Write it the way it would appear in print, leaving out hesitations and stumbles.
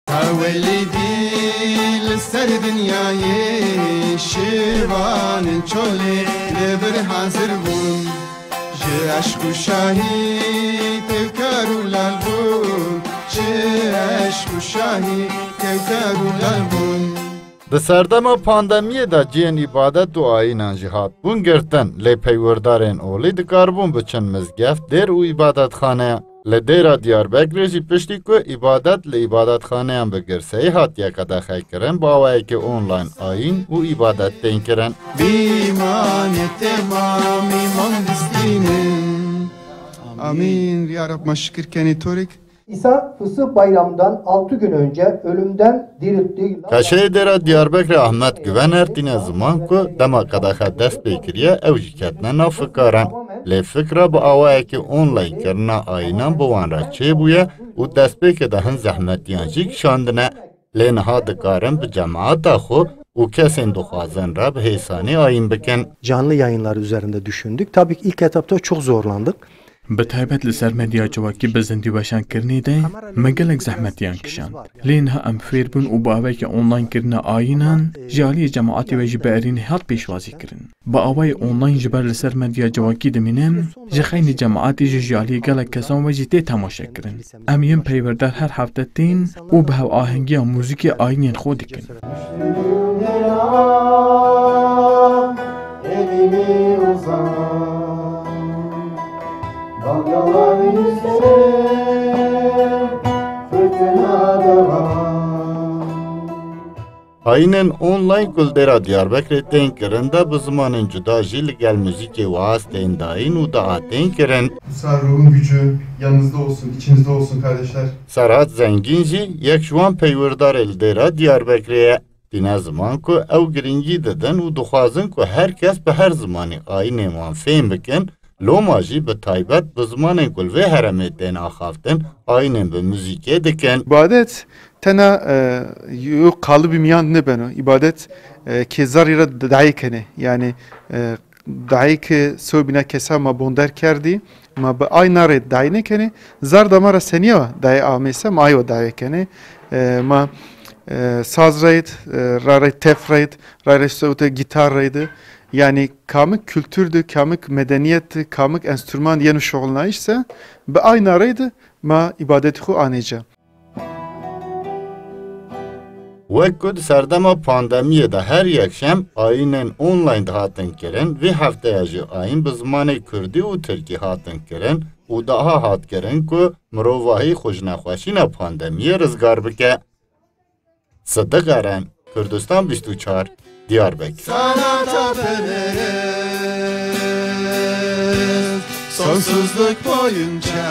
Taveli dil ser dünyayı şivanın çoli lebir hazır bun Ji aşk-ı şahi tevkarulal bun Ji aşk-ı şahi tevkarulal bun Di serdema pandemiyê de ciyên îbadet û ayînan jî hat bûn girtin lê peywirdarên olî dikarbûn biçin mizgeft dêr û îbadetxaneyan. Li dêra Diyarbekirê jî piştî ku îbadet li îbadetxaneyan bi girseyî hatiye qedexekirin bi awayekî online ayîn û îbadet tên kirin. Bîmanê temam îman distînin Amin. Ya Rab şükür kenî torik İsa Fısıh Bayramı'ndan 6 gün önce ölümden dirilttiği... Kaşeyê dêra Diyarbekirê Ahmet Güvener tîne ziman ku dema qedexe dest pê kiriye ew jî ketine nav fikaran. Lê fikra bi awayekî online kirina ayînan bi wan re çêbûye û destpêkê de hin zehmetiyan jî kişandine. Lê niha dikarin bi cemaata xwe û kesên dixwazin re bi hêsanî ayîn bikin. Canlı yayınlar üzerinde düşündük. Tabii ki ilk etapta çok zorlandık. Bi taybet li ser medya civakî bi zindîweşankirinê de me gelek zehmetiyan kişand. Lê niha em fêr bûn û bi awayekî onlinekirina ayînan ji aliyê cemaatê ve ji berînê hat pêşwazî kirin. Bi awayê online ji ber li ser medya civakî dimînin, ji xeynî cemaatê jî ji aliyê gelek kesan ve jî tê temaşe kirin. Em yên peyverdar her hefte tên û bi hevahengiya mûzîkê ayînên xwe dikin. Dalgalar yükselir, fırtına da var. Ayînên online guldêra Diyarbekirê tên kirin de bi zimanên cuda jî li gel müzîkê waz tên dayîn û dihatên kirin. Kutsal ruhun gücü yanınızda olsun, içinizde olsun kardeşler. Serhat Zengin jî yek ji wan peywirdarê li dêra Diyarbekirê ye. Tîne ziman ku ew giringî didin û dixwazin ku herkes bi her zimanî ayînên wan fêm bikin. Loma jî bi taybet bi zimanên ku li vê heremê tên axaftin ayînên bi müzîkê dikin. İbadet tena kalıbı miyan ne beno. İbadet kezarira daikene. Yani daike sobina kesa ma bonder kerdi. Ma bi aynare daine kene. Zar damara seniya daye amese ma ayo daye kene. Ma saz rayt, rarayt tef rayt, rarayt sote gitar raydı. Yani kamık kültürdü, kamık medeniyetti, kamık enstrüman yeni şoğulna işse be aynı araydı ma ibadeti xu anêca. Wek ku di serdema pandemiyê de her yekşem ayînên online dihatin kirin, vê hefteya jî ayîn bi zimanê Kurdî û Tirkî hatin kirin û daha hat kirin ku mirovahî xwe ji nexweşîna pandemiyê rizgar bike. Sıddık Eren, Kürdistan 24, Diyarbakır. Sanata perest, sonsuzluk boyunca